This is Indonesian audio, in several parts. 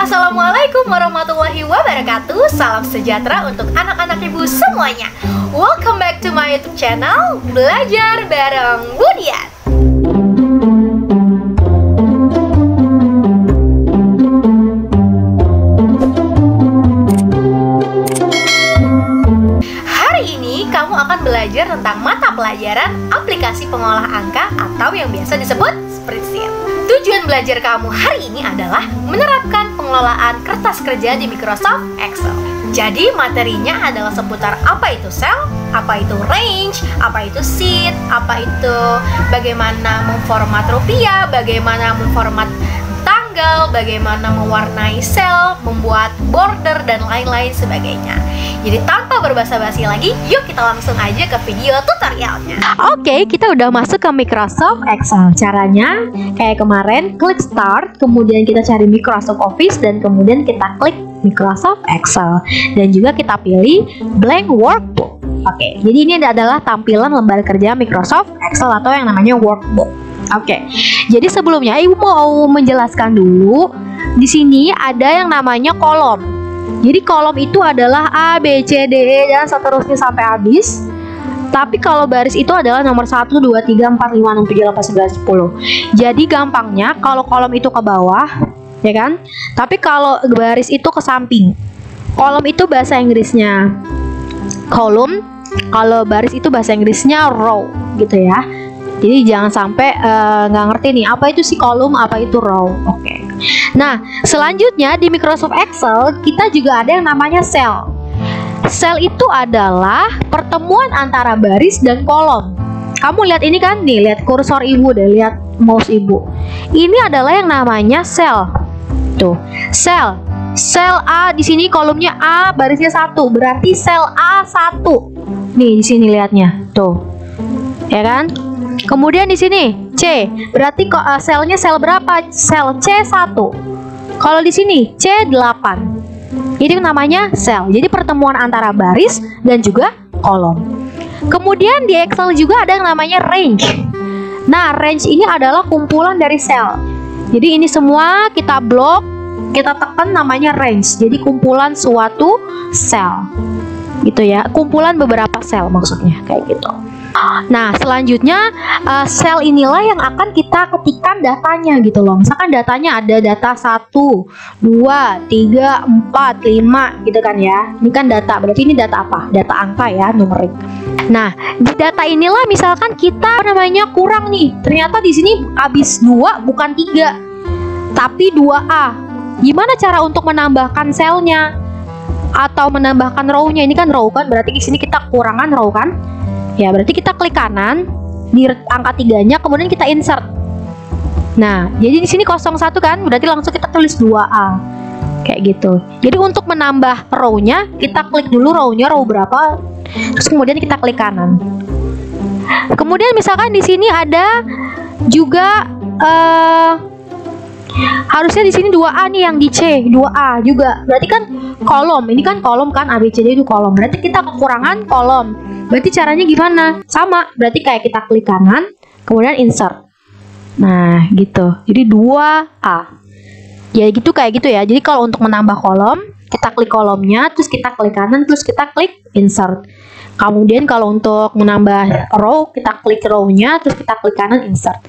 Assalamualaikum warahmatullahi wabarakatuh. Salam sejahtera untuk anak-anak ibu semuanya. Welcome back to my YouTube channel Belajar Bareng Budian. Hari ini kamu akan belajar tentang mata pelajaran aplikasi pengolah angka atau yang biasa disebut spreadsheet. Tujuan belajar kamu hari ini adalah menerapkan pengelolaan kertas kerja di Microsoft Excel. Jadi materinya adalah seputar apa itu cell, apa itu range, apa itu sheet, apa itu bagaimana memformat rupiah, bagaimana memformat tanggal, bagaimana mewarnai sel, membuat border, dan lain-lain sebagainya. Jadi tanpa berbasa-basi lagi, yuk kita langsung aja ke video tutorialnya. Oke, kita udah masuk ke Microsoft Excel. Caranya kayak kemarin, klik Start, kemudian kita cari Microsoft Office, dan kemudian kita klik Microsoft Excel. Dan juga kita pilih Blank Workbook. Oke, jadi ini adalah tampilan lembar kerja Microsoft Excel atau yang namanya Workbook. Oke, jadi sebelumnya ibu mau menjelaskan dulu. Di sini ada yang namanya kolom. Jadi kolom itu adalah A, B, C, D, E, dan seterusnya sampai habis. Tapi kalau baris itu adalah nomor 1, 2, 3, 4, 5, 6, 7, 8, 9, 10. Jadi gampangnya kalau kolom itu ke bawah, ya kan? Tapi kalau baris itu ke samping. Kolom itu bahasa Inggrisnya column, kalau baris itu bahasa Inggrisnya row, gitu ya. Jadi jangan sampai nggak ngerti nih apa itu si kolom, apa itu row. Oke. Nah, selanjutnya di Microsoft Excel kita juga ada yang namanya cell. Cell itu adalah pertemuan antara baris dan kolom. Kamu lihat ini kan, nih lihat kursor ibu deh, lihat mouse ibu. Ini adalah yang namanya cell. Tuh, cell. Cell A di sini kolomnya A, barisnya 1, berarti cell A1. Nih di sini lihatnya, tuh. Ya kan? Kemudian di sini C, berarti kok selnya sel berapa? Sel C1. Kalau di sini C8. Ini namanya sel. Jadi pertemuan antara baris dan juga kolom. Kemudian di Excel juga ada yang namanya range. Nah, range ini adalah kumpulan dari sel. Jadi ini semua kita blok, kita tekan namanya range. Jadi kumpulan suatu sel. Gitu ya. Kumpulan beberapa sel maksudnya kayak gitu. Nah, selanjutnya sel inilah yang akan kita ketikkan datanya gitu loh. Misalkan datanya ada data 1, 2, 3, 4, 5 gitu kan ya. Ini kan data, berarti ini data apa? Data angka ya, numerik. Nah, di data inilah misalkan kita namanya kurang nih. Ternyata di sini habis 2 bukan 3, tapi 2A. Gimana cara untuk menambahkan selnya? Atau menambahkan row-nya? Ini kan row kan, berarti di sini kita kekurangan row kan? Ya, berarti kita klik kanan di angka 3-nya, kemudian kita insert. Nah, jadi di sini 01 kan, berarti langsung kita tulis 2A. Kayak gitu. Jadi untuk menambah row-nya, kita klik dulu row-nya, row berapa, terus kemudian kita klik kanan. Kemudian misalkan di sini ada juga harusnya di sini 2A nih yang di C, 2A juga. Berarti kan kolom, ini kan kolom kan, ABCD itu kolom. Berarti kita kekurangan kolom. Berarti caranya gimana? Sama, berarti kayak kita klik kanan, kemudian insert. Nah, gitu. Jadi 2A. Ya gitu, kayak gitu ya. Jadi kalau untuk menambah kolom, kita klik kolomnya, terus kita klik kanan, terus kita klik insert. Kemudian kalau untuk menambah row, kita klik row-nya, terus kita klik kanan, insert.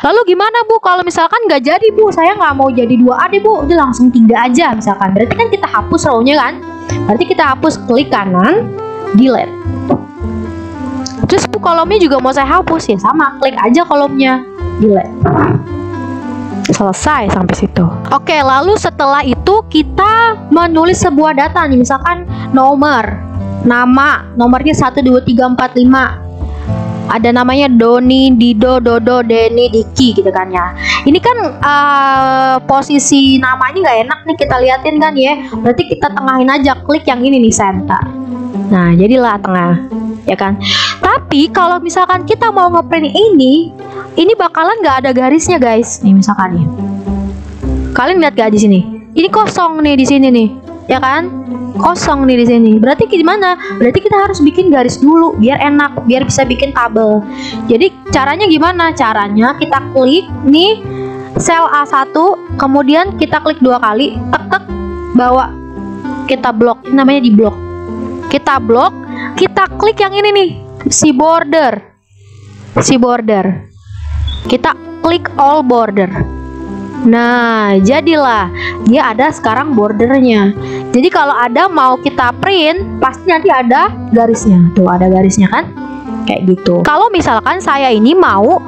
Lalu gimana Bu? Kalau misalkan nggak jadi Bu, saya nggak mau jadi 2A deh Bu, udah langsung 3 aja misalkan. Berarti kan kita hapus row-nya kan? Berarti kita hapus, klik kanan, delete. Terus Bu, kolomnya juga mau saya hapus, ya sama, klik aja kolomnya, delete. Selesai sampai situ. Oke, lalu setelah itu kita menulis sebuah data nih, misalkan nomor, nama, nomornya 1, 2, 3, 4, 5. Ada namanya Doni, Dido, Dodo, Deni, Diki gitu kan ya. Ini kan posisi namanya nggak enak nih kita liatin kan ya. Berarti kita tengahin aja, klik yang ini nih, center. Nah, jadilah tengah, ya kan. Tapi kalau misalkan kita mau ngeprint ini bakalan nggak ada garisnya guys. Nih misalkan nih, kalian lihat gak di sini? Ini kosong nih di sini nih, ya kan? Kosong nih di sini. Berarti gimana? Berarti kita harus bikin garis dulu biar enak, biar bisa bikin tabel. Jadi caranya gimana? Caranya kita klik nih sel A1, kemudian kita klik 2 kali, tek bawa, kita blok, ini namanya di blok. Kita blok, kita klik yang ini nih, si border. Kita klik all border. Nah, jadilah dia ada sekarang bordernya. Jadi kalau ada mau kita print, pasti nanti ada garisnya. Tuh, ada garisnya kan? Kayak gitu. Kalau misalkan saya ini mau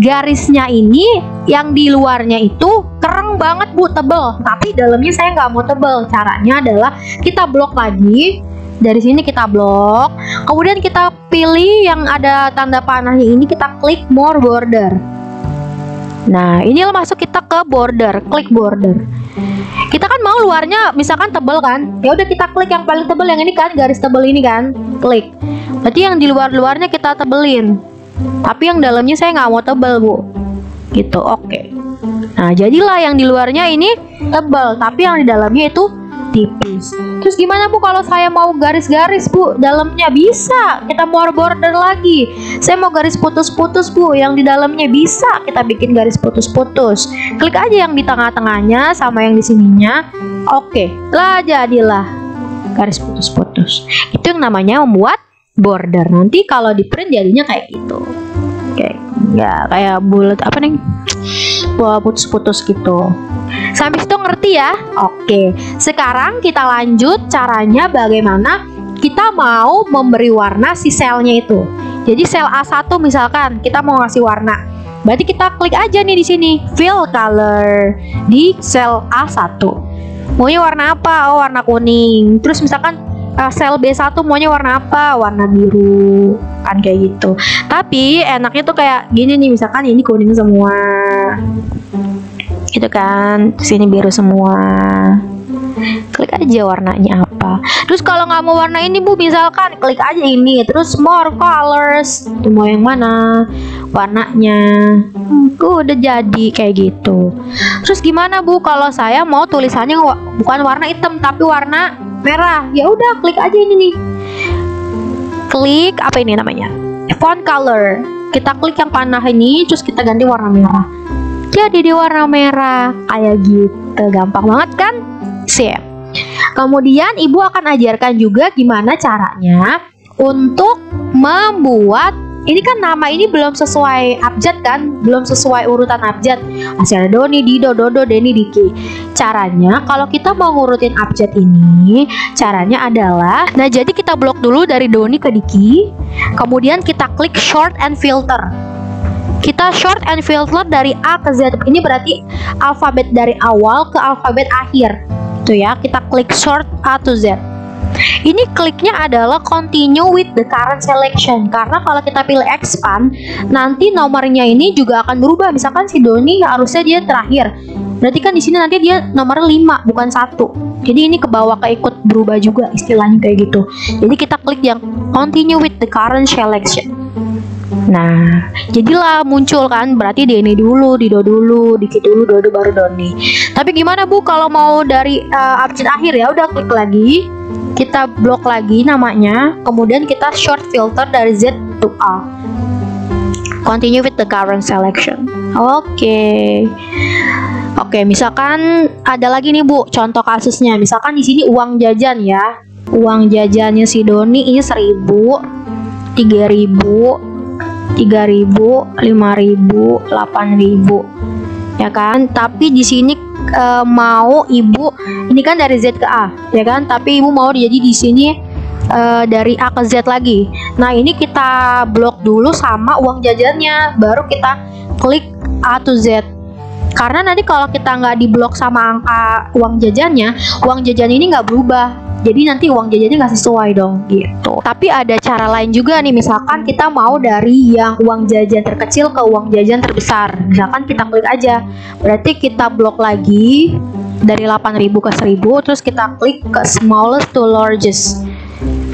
garisnya ini yang di luarnya itu kereng banget Bu, tebel, tapi dalamnya saya nggak mau tebel. Caranya adalah kita blok lagi. Dari sini kita blok, kemudian kita pilih yang ada tanda panahnya ini, kita klik more border. Nah, ini masuk kita ke border, klik border. Kita kan mau luarnya misalkan tebel kan, ya udah kita klik yang paling tebel yang ini kan, garis tebel ini kan, klik. Berarti yang di luarnya kita tebelin, tapi yang dalamnya saya nggak mau tebel Bu, gitu. Oke. Nah, jadilah yang di luarnya ini tebel, tapi yang di dalamnya itu tipis. Terus gimana Bu kalau saya mau garis-garis Bu dalamnya? Bisa, kita more border lagi. Saya mau garis putus-putus Bu, yang di dalamnya bisa kita bikin garis putus-putus. Klik aja yang di tengah-tengahnya sama yang di sininya. Oke, lah jadilah garis putus-putus. Itu yang namanya membuat border. Nanti kalau di print jadinya kayak gitu. Kayak bulat apa nih? Putus-putus gitu. Sampai situ ngerti ya? Oke, sekarang kita lanjut caranya bagaimana kita mau memberi warna si selnya itu. Jadi sel A1 misalkan kita mau ngasih warna, berarti kita klik aja nih di sini fill color di sel A1. Maunya warna apa? Oh, warna kuning. Terus misalkan sel B1 maunya warna apa? Warna biru. Kan kayak gitu. Tapi enaknya tuh kayak gini nih, misalkan ini kuning semua. Gitu kan, sini biru semua. Klik aja warnanya apa. Terus kalau nggak mau warna ini Bu, misalkan klik aja ini, terus more colors. Itu mau yang mana warnanya? Udah jadi kayak gitu. Terus gimana Bu kalau saya mau tulisannya bukan warna hitam tapi warna merah? Ya udah, klik aja ini nih. Klik apa ini namanya? Font color. Kita klik yang panah ini, terus kita ganti warna merah. Jadi di warna merah kayak gitu, gampang banget kan? Sip. Kemudian ibu akan ajarkan juga gimana caranya untuk membuat, ini kan nama ini belum sesuai abjad kan, belum sesuai urutan abjad. Masih ada Doni, Dido, Dodo, Deni, Diki. Caranya kalau kita mau ngurutin abjad ini, caranya adalah, nah jadi kita blok dulu dari Doni ke Diki, kemudian kita klik short and filter. Kita short and filter dari A ke Z. Ini berarti alfabet dari awal ke alfabet akhir. Tuh ya, kita klik short A to Z. Ini kliknya adalah continue with the current selection. Karena kalau kita pilih expand, nanti nomornya ini juga akan berubah. Misalkan si Doni harusnya dia terakhir. Berarti kan di sini nanti dia nomor 5 bukan 1. Jadi ini ke bawah keikut berubah juga istilahnya kayak gitu. Jadi kita klik yang continue with the current selection. Nah, jadilah muncul kan, berarti Deni dulu, Dido dulu, Diki dulu, Dodo baru Doni. Tapi gimana Bu kalau mau dari abjad akhir? Ya udah, klik lagi, kita blok lagi namanya, kemudian kita short filter dari Z to A. Continue with the current selection. Oke, misalkan ada lagi nih Bu, contoh kasusnya. Misalkan di sini uang jajan ya. Uang jajannya si Doni ini 1.000, 3.000, 3.000, 5.000, 8.000, ya kan? Tapi di sini mau ibu ini kan dari Z ke A, ya kan? Tapi ibu mau jadi di sini dari A ke Z lagi. Nah, ini kita blok dulu sama uang jajannya, baru kita klik A to Z. Karena nanti kalau kita nggak diblok sama angka uang jajannya ini nggak berubah. Jadi nanti uang jajannya nggak sesuai dong gitu. Tapi ada cara lain juga nih, misalkan kita mau dari yang uang jajan terkecil ke uang jajan terbesar. Misalkan kita klik aja, berarti kita blok lagi dari 8.000 ke 1.000, terus kita klik ke smallest to largest,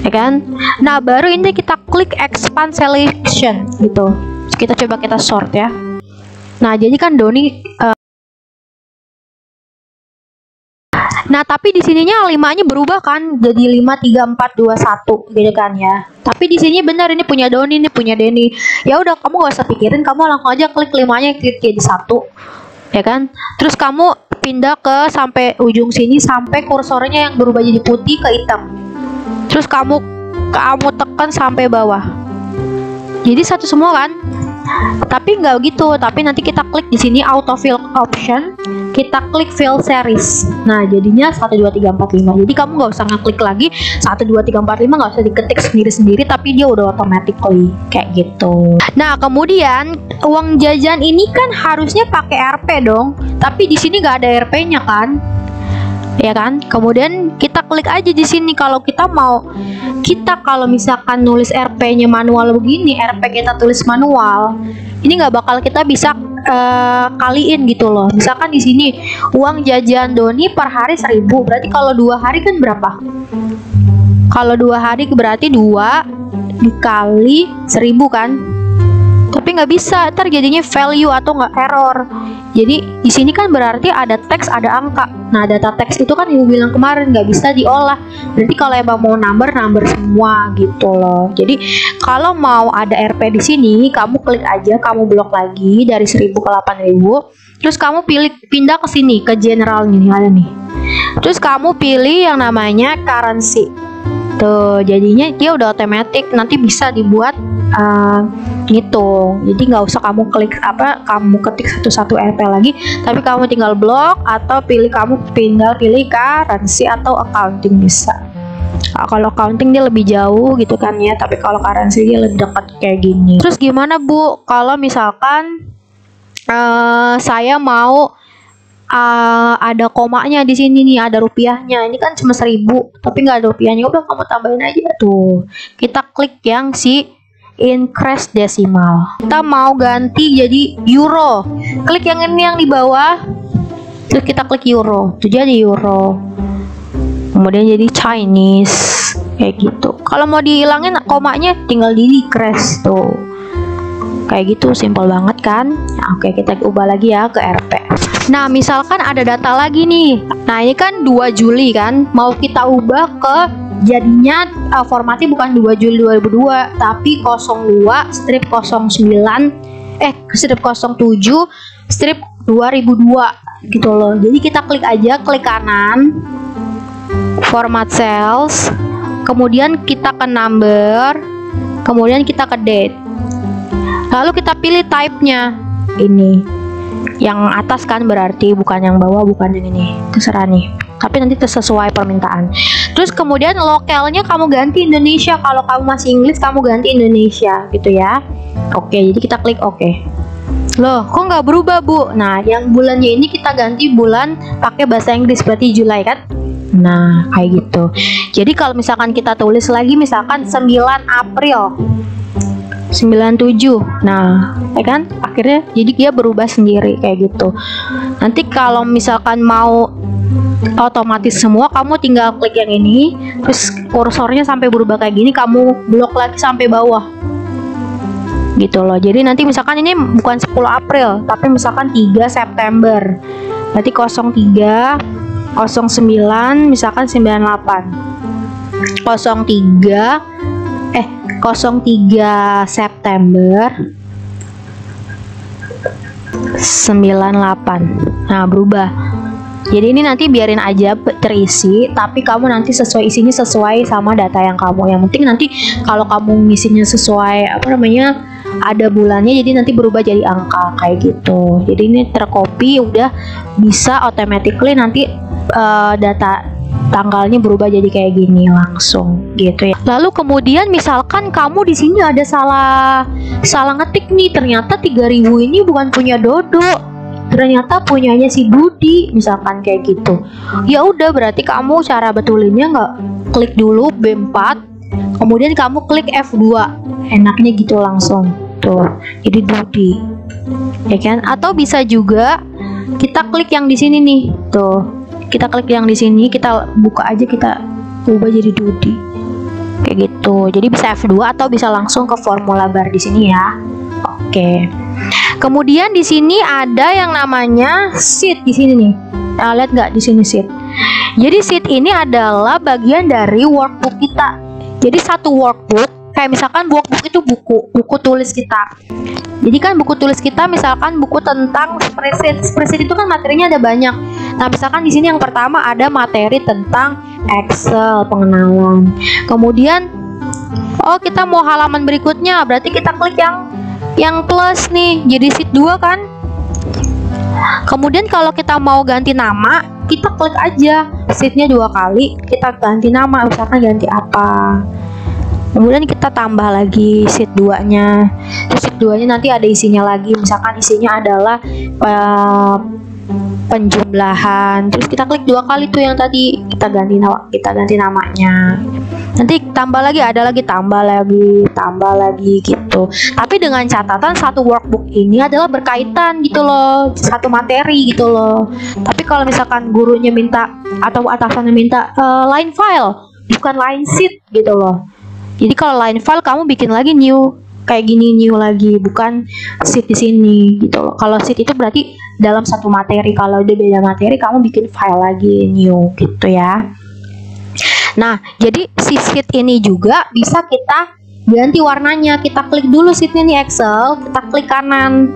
ya kan? Nah, baru ini kita klik expand selection gitu. Kita coba kita sort ya. Nah, jadi kan Doni nah, tapi di sininya 5-nya berubah kan, jadi 5, 3, 4, 2, 1 gitu kan ya. Tapi di sini benar ini punya Doni, ini punya Deni. Ya udah, kamu gak usah pikirin, kamu langsung aja klik 5-nya, klik jadi 1. ya kan? Terus kamu pindah ke sampai ujung sini sampai kursornya yang berubah jadi putih ke hitam. Terus kamu tekan sampai bawah. Jadi satu semua kan? Tapi nggak gitu, tapi nanti kita klik di sini auto fill option, kita klik fill series. Nah jadinya 1 2 3 4 5. Jadi kamu nggak usah ngeklik lagi 1 2 3 4 5, nggak usah diketik sendiri-sendiri, tapi dia udah automatically kayak gitu. Nah kemudian uang jajan ini kan harusnya pakai RP dong, tapi di sini nggak ada RP-nya kan? Ya kan? Kemudian kita klik aja di sini kalau kalau misalkan nulis RP-nya manual begini, RP kita tulis manual, ini nggak bakal kita bisa kaliin gitu loh. Misalkan di sini uang jajan Doni per hari 1000, berarti kalau 2 hari kan berapa? Kalau 2 hari berarti 2 dikali 1000 kan? Tapi nggak bisa, ntar jadinya value atau nggak error. Jadi di sini kan berarti ada teks, ada angka. Nah data teks itu kan ibu bilang kemarin nggak bisa diolah. Berarti kalau emang mau number semua gitu loh. Jadi kalau mau ada RP di sini, kamu klik aja, kamu blok lagi dari 1000 ke 8000. Terus kamu pindah ke sini ke general nih, ada nih. Terus kamu pilih yang namanya currency. Tuh jadinya dia udah otomatis nanti bisa dibuat ngitung. Jadi nggak usah kamu ketik satu-satu RP lagi, tapi kamu tinggal blok atau pilih currency atau accounting bisa. Kalau accounting dia lebih jauh gitu kan ya, tapi kalau currency dia lebih dekat kayak gini. Terus gimana Bu kalau misalkan saya mau ada komanya di sini nih, ada rupiahnya. Ini kan cuma 1000, tapi nggak ada rupiahnya. Udah kamu tambahin aja tuh. Kita klik yang si increase decimal. Kita mau ganti jadi euro. Klik yang ini yang di bawah. Terus kita klik euro. Itu jadi euro. Kemudian jadi Chinese kayak gitu. Kalau mau dihilangin komanya tinggal di decrease tuh. Kayak gitu, simple banget kan? Nah, oke, kita ubah lagi ya ke RP. Nah, misalkan ada data lagi nih. Nah, ini kan 2 Juli kan. Mau kita ubah ke jadinya formatnya bukan 2 Juli 2002, tapi 02 strip 09 strip 07 strip 2002 gitu loh. Jadi kita klik aja, klik kanan, format cells, kemudian kita ke number, kemudian kita ke date. Lalu kita pilih type-nya. Ini yang atas kan berarti, bukan yang bawah, bukan yang ini. Terserah nih. Tapi nanti sesuai permintaan. Terus kemudian lokalnya kamu ganti Indonesia. Kalau kamu masih Inggris, kamu ganti Indonesia gitu ya. Oke, jadi kita klik oke. Loh, kok nggak berubah Bu? Nah, yang bulannya ini kita ganti bulan pakai bahasa Inggris, berarti Juli kan? Nah, kayak gitu. Jadi kalau misalkan kita tulis lagi, misalkan 9 April 97. Nah, ya kan? Akhirnya jadi dia berubah sendiri kayak gitu. Nanti kalau misalkan mau otomatis semua, kamu tinggal klik yang ini, terus kursornya sampai berubah kayak gini, kamu blok lagi sampai bawah. Gitu loh. Jadi nanti misalkan ini bukan 10 April, tapi misalkan 3 September. Berarti 03 09 misalkan 98. 03 September 98. Nah, berubah. Jadi ini nanti biarin aja terisi, tapi kamu nanti isinya sesuai sama data yang kamu. Yang penting nanti kalau kamu ngisinya sesuai ada bulannya, jadi nanti berubah jadi angka kayak gitu. Jadi ini tercopy, udah bisa automatically nanti data tanggalnya berubah jadi kayak gini langsung gitu ya. Lalu kemudian misalkan kamu di sini ada salah ngetik nih, ternyata 3000 ini bukan punya Dodo, ternyata punyanya si Budi, misalkan kayak gitu. Ya udah, berarti kamu cara betulinnya nggak klik dulu B4, kemudian kamu klik F2, enaknya gitu langsung tuh jadi Budi, ya kan? Atau bisa juga kita klik yang di sini nih, tuh kita klik yang di sini, kita buka aja, kita ubah jadi Dudi kayak gitu. Jadi bisa F2 atau bisa langsung ke formula bar di sini ya. Oke. Kemudian di sini ada yang namanya sheet di sini nih. Nah, lihat nggak di sini sheet? Jadi sheet ini adalah bagian dari workbook kita. Jadi satu workbook Kayak misalkan workbook itu buku tulis kita. Jadi kan buku tulis kita misalkan buku tentang spreadsheet itu kan materinya ada banyak. Nah, misalkan di sini yang pertama ada materi tentang Excel, pengenalan. Kemudian kita mau halaman berikutnya, berarti kita klik yang plus nih, jadi sheet 2 kan. Kemudian kalau kita mau ganti nama, kita klik aja sheetnya 2 kali, kita ganti nama, misalkan ganti apa. Kemudian kita tambah lagi sheet 2-nya. Terus sheet 2-nya nanti ada isinya lagi, misalkan isinya adalah penjumlahan. Terus kita klik 2 kali tuh yang tadi, kita ganti namanya. Nanti tambah lagi, ada lagi, tambah lagi gitu. Tapi dengan catatan satu workbook ini adalah berkaitan gitu loh, satu materi gitu loh. Tapi kalau misalkan gurunya minta atau atasannya minta line file, bukan line sheet gitu loh. Jadi kalau line file kamu bikin lagi new, kayak gini new lagi, bukan sheet di sini gitu loh. Kalau sheet itu berarti dalam satu materi, kalau udah beda materi kamu bikin file lagi new gitu ya. Nah, jadi si sheet ini juga bisa kita ganti warnanya. Kita klik dulu sheetnya nih Excel, kita klik kanan.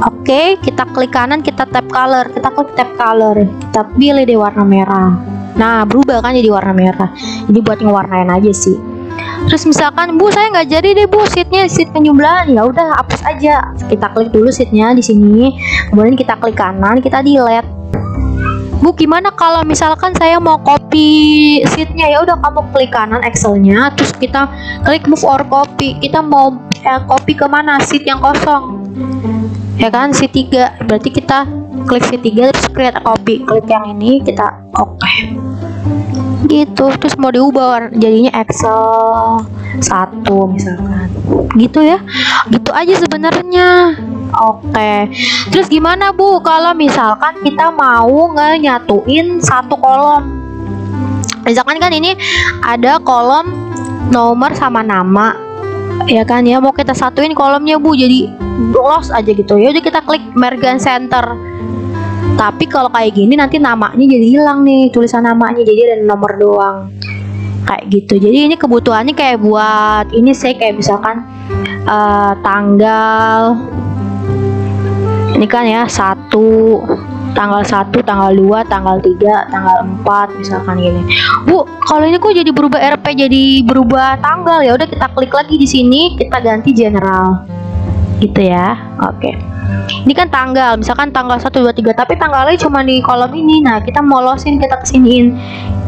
Oke, kita klik kanan, kita tap color, kita klik tap color, kita pilih deh warna merah. Nah, berubah kan jadi warna merah. Jadi buat ngewarnain aja sih. Terus misalkan, Bu, saya nggak jadi deh, Bu, sheetnya sheet penjumlahan, ya udah hapus aja. Kita klik dulu sheetnya di sini, kemudian kita klik kanan, kita delete. Bu, gimana kalau misalkan saya mau copy sheetnya? Ya udah kamu klik kanan Excelnya, terus kita klik move or copy. Kita mau copy kemana? Sheet yang kosong, ya kan, sheet 3. Berarti kita klik sheet 3 terus create a copy. Klik yang ini, kita oke. Gitu, terus mau diubah jadinya Excel 1 misalkan gitu ya, gitu aja sebenarnya. Oke, terus gimana Bu kalau misalkan kita mau nyatuin satu kolom? Misalkan kan ini ada kolom nomor sama nama, ya kan ya, mau kita satuin kolomnya Bu jadi lost aja gitu. Ya udah kita klik merge and center. Tapi kalau kayak gini nanti namanya jadi hilang nih, tulisan namanya, jadi ada nomor doang kayak gitu. Jadi ini kebutuhannya kayak buat ini sih, kayak misalkan tanggal ini kan ya, tanggal 1, tanggal 2, tanggal 3, tanggal 4 misalkan gini. Bu, kalau ini kok jadi berubah RP, jadi berubah tanggal? Ya udah kita klik lagi di sini, kita ganti general gitu ya. Oke. Ini kan tanggal, misalkan tanggal 1, 2, 3, tapi tanggalnya cuma di kolom ini. Nah, kita mau losin, kita kesiniin,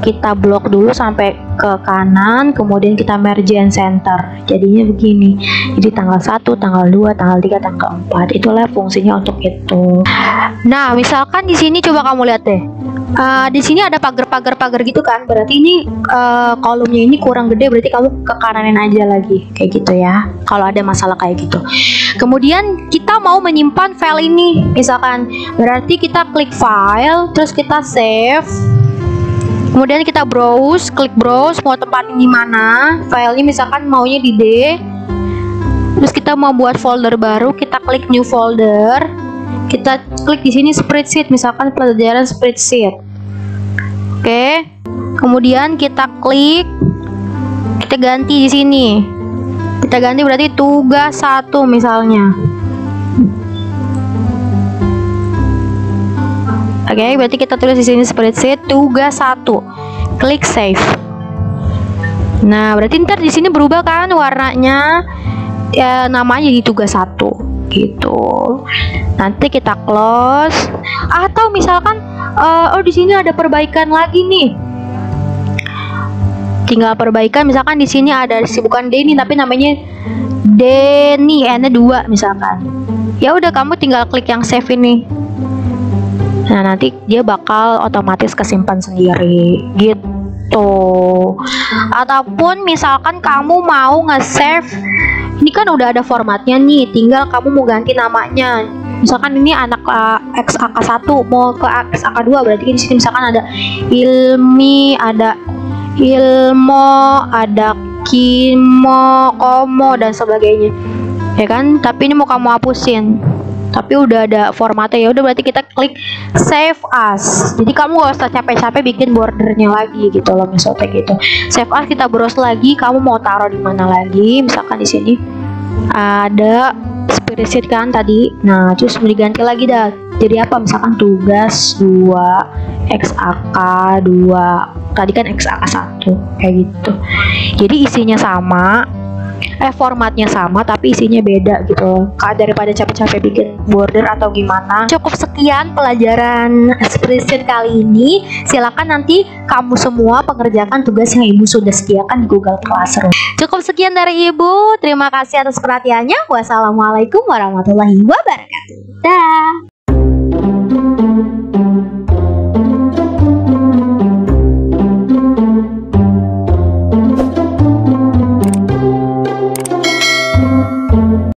kita blok dulu sampai ke kanan, kemudian kita merge and center. Jadinya begini. Jadi tanggal 1, tanggal 2, tanggal 3, tanggal 4. Itulah fungsinya untuk itu. Nah, misalkan di sini coba kamu lihat deh. Di sini ada pagar gitu kan, berarti ini kolomnya ini kurang gede, berarti kamu ke kananin aja lagi kayak gitu ya, kalau ada masalah kayak gitu. Kemudian kita mau menyimpan file ini, misalkan, berarti kita klik file, terus kita save, kemudian kita browse, klik browse, mau tempatin di mana filenya, misalkan maunya di D, terus kita mau buat folder baru, kita klik new folder. Kita klik di sini spreadsheet, misalkan pelajaran spreadsheet. Oke. Kemudian kita klik, kita ganti di sini. Kita ganti berarti tugas 1 misalnya. Oke, berarti kita tulis di sini spreadsheet tugas 1. Klik save. Nah, berarti ntar di sini berubah kan warnanya, ya, namanya jadi tugas 1 gitu. Nanti kita close, atau misalkan di sini ada perbaikan lagi nih, tinggal perbaikan. Misalkan di sini ada bukan Denny tapi namanya Denny, N-nya 2 misalkan. Ya udah kamu tinggal klik yang save ini. Nah, nanti dia bakal otomatis kesimpan sendiri gitu. Ataupun misalkan kamu mau nge-save, ini kan udah ada formatnya nih, tinggal kamu mau ganti namanya. Misalkan ini anak XAK1 mau ke XAK2, berarti di sini misalkan ada Ilmi, ada Ilmo, ada Kimo, Komo dan sebagainya. Ya kan? Tapi ini mau kamu hapusin. tapi udah ada formatnya. Ya udah berarti kita klik save as. Jadi kamu gak usah capek-capek bikin bordernya lagi gitu loh, misalnya gitu. Save as, kita browse lagi, kamu mau taruh di mana lagi? Misalkan di sini ada spreadsheet kan tadi. Nah, terus mau diganti lagi dah. Jadi apa? Misalkan tugas 2, XAK 2. Tadi kan XAK 1 kayak gitu. Jadi isinya sama, formatnya sama tapi isinya beda gitu. Daripada capek-capek bikin border atau gimana. Cukup sekian pelajaran spreadsheet kali ini. Silakan nanti kamu semua pengerjakan tugas yang Ibu sudah sediakan di Google Classroom. Cukup sekian dari Ibu. Terima kasih atas perhatiannya. Wassalamualaikum warahmatullahi wabarakatuh. Dah.